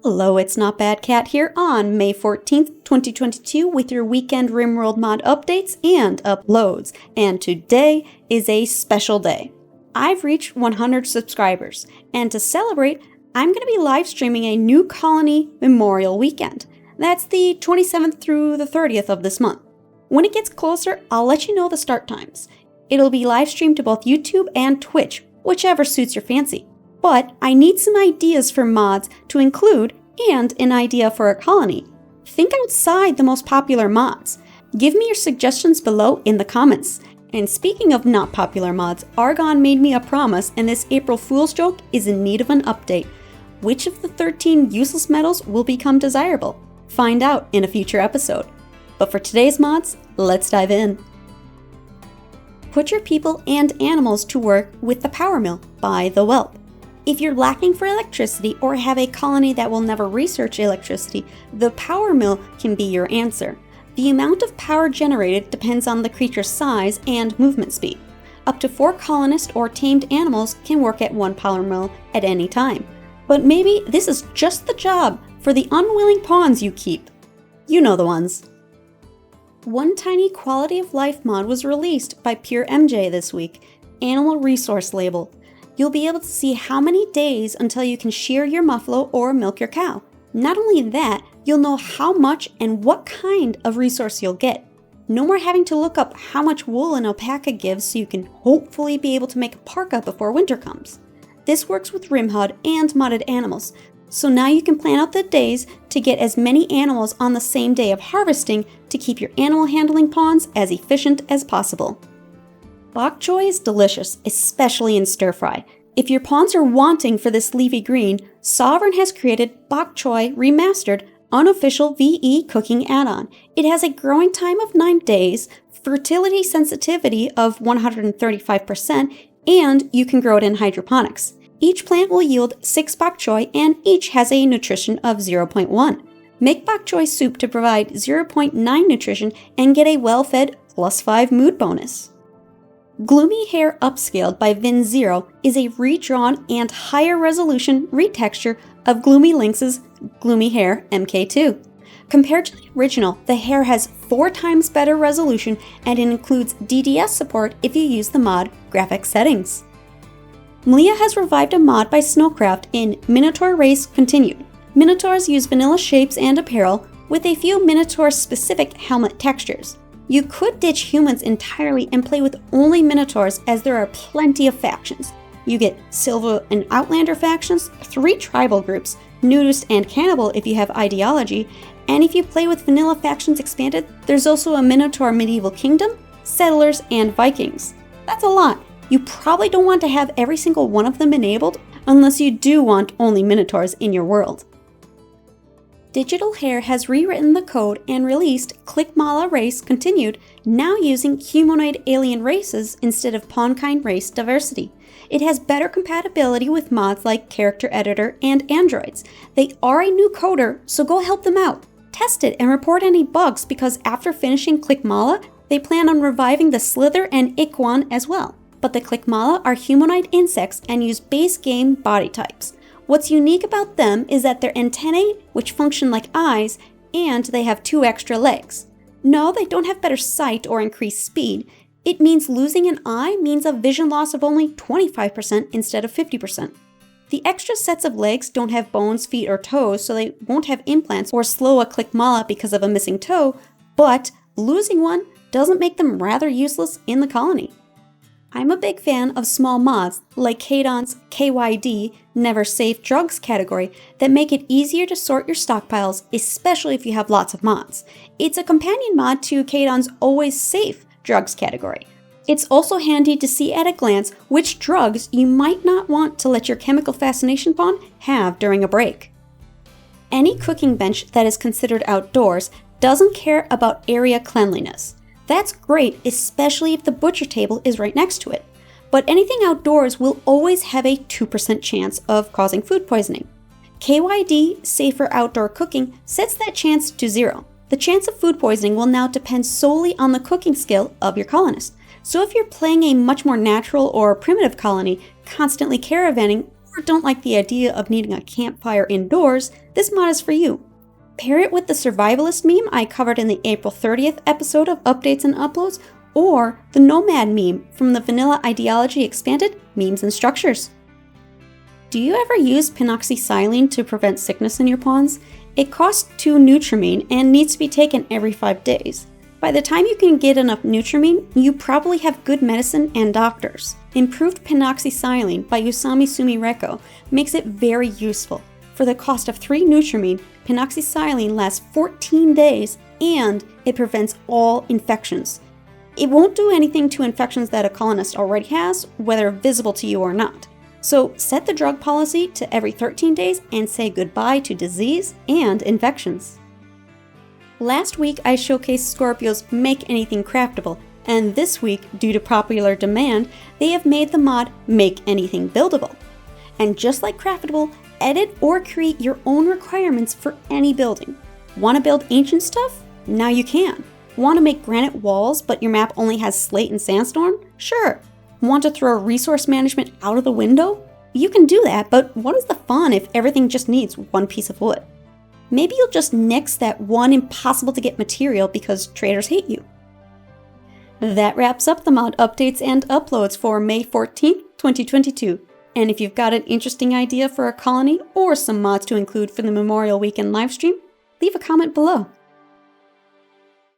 Hello, it's Not Bad Cat here on May 14th, 2022 with your weekend Rimworld mod updates and uploads. And today is a special day. I've reached 100 subscribers, and to celebrate, I'm going to be live streaming a new colony Memorial Weekend. That's the 27th through the 30th of this month. When it gets closer, I'll let you know the start times. It'll be live streamed to both YouTube and Twitch, whichever suits your fancy. But I need some ideas for mods to include and an idea for a colony. Think outside the most popular mods. Give me your suggestions below in the comments. And speaking of not popular mods, Argon made me a promise and this April Fool's joke is in need of an update. Which of the 13 useless metals will become desirable? Find out in a future episode. But for today's mods, let's dive in. Put your people and animals to work with the Power Mill by TheWelp. If you're lacking for electricity or have a colony that will never research electricity, the Power Mill can be your answer. The amount of power generated depends on the creature's size and movement speed. Up to 4 colonists or tamed animals can work at one Power Mill at any time. But maybe this is just the job for the unwilling pawns you keep. You know the ones. One tiny quality of life mod was released by pureMJ this week, Animal Resource Label. You'll be able to see how many days until you can shear your muffalo or milk your cow. Not only that, you'll know how much and what kind of resource you'll get. No more having to look up how much wool an alpaca gives so you can hopefully be able to make a parka before winter comes. This works with RimHUD and modded animals, so now you can plan out the days to get as many animals on the same day of harvesting to keep your animal handling pawns as efficient as possible. Bok choy is delicious, especially in stir-fry. If your pawns are wanting for this leafy green, Sovereign has created Bok choy Remastered Unofficial VE Cooking Addon. It has a growing time of 9 days, fertility sensitivity of 135%, and you can grow it in hydroponics. Each plant will yield 6 bok choy and each has a nutrition of 0.1. Make bok choy soup to provide 0.9 nutrition and get a well-fed +5 mood bonus. Gloomy Hair Upscaled by Vinzero is a redrawn and higher resolution retexture of Gloomy Lynx's Gloomy Hair MK2. Compared to the original, the hair has 4 times better resolution and it includes DDS support if you use the mod Graphic Settings. mlie has revived a mod by Snowcraft in Minotaur Race Continued. Minotaurs use vanilla shapes and apparel with a few Minotaur-specific helmet textures. You could ditch humans entirely and play with only Minotaurs as there are plenty of factions. You get Silver and Outlander factions, 3 tribal groups, Nudist and Cannibal if you have ideology, and if you play with vanilla factions expanded, there's also a Minotaur Medieval Kingdom, Settlers, and Vikings. That's a lot. You probably don't want to have every single one of them enabled unless you do want only Minotaurs in your world. DigitalHare has rewritten the code and released Klickmala Race Continued, now using humanoid alien races instead of pawnkind race diversity. It has better compatibility with mods like Character Editor and androids. They are a new coder, so go help them out. Test it and report any bugs because after finishing Klickmala, they plan on reviving the Slither and Ikwan as well. But the Klickmala are humanoid insects and use base game body types. What's unique about them is that they're antennae, which function like eyes, and they have 2 extra legs. No, they don't have better sight or increased speed. It means losing an eye means a vision loss of only 25% instead of 50%. The extra sets of legs don't have bones, feet, or toes, so they won't have implants or slow a Klickmala because of a missing toe, but losing one doesn't make them rather useless in the colony. I'm a big fan of small mods like Kayedon's IKYDI Never Safe Drugs category that make it easier to sort your stockpiles, especially if you have lots of mods. It's a companion mod to Kayedon's Always Safe Drugs category. It's also handy to see at a glance which drugs you might not want to let your chemical fascination pawn have during a break. Any cooking bench that is considered outdoors doesn't care about area cleanliness. That's great, especially if the butcher table is right next to it. But anything outdoors will always have a 2% chance of causing food poisoning. KYD Safer Outdoor Cooking sets that chance to 0. The chance of food poisoning will now depend solely on the cooking skill of your colonist. So if you're playing a much more natural or primitive colony, constantly caravanning, or or don't like the idea of needing a campfire indoors, this mod is for you. Pair it with the survivalist meme I covered in the April 30th episode of Updates and Uploads, or the Nomad meme from the Vanilla Ideology Expanded Memes and Structures. Do you ever use Penoxycyline to prevent sickness in your pawns? It costs 2 Nutrimine and needs to be taken every 5 days. By the time you can get enough Nutrimine, you probably have good medicine and doctors. Improved Penoxycyline by Usami Sumireko makes it very useful. For the cost of 3 Nutrimine, Penoxycyline lasts 14 days and it prevents all infections. It won't do anything to infections that a colonist already has, whether visible to you or not. So set the drug policy to every 13 days and say goodbye to disease and infections. Last week I showcased Scorpio's Make Anything Craftable, and this week, due to popular demand, they have made the mod Make Anything Buildable. And just like Craftable, edit or create your own requirements for any building. Want to build ancient stuff? Now you can. Want to make granite walls but your map only has slate and sandstorm? Sure. Want to throw resource management out of the window? You can do that, but what is the fun if everything just needs one piece of wood? Maybe you'll just nix that one impossible to get material because traders hate you. That wraps up the mod updates and uploads for May 14th, 2022. And if you've got an interesting idea for a colony or some mods to include for the Memorial Weekend livestream, leave a comment below.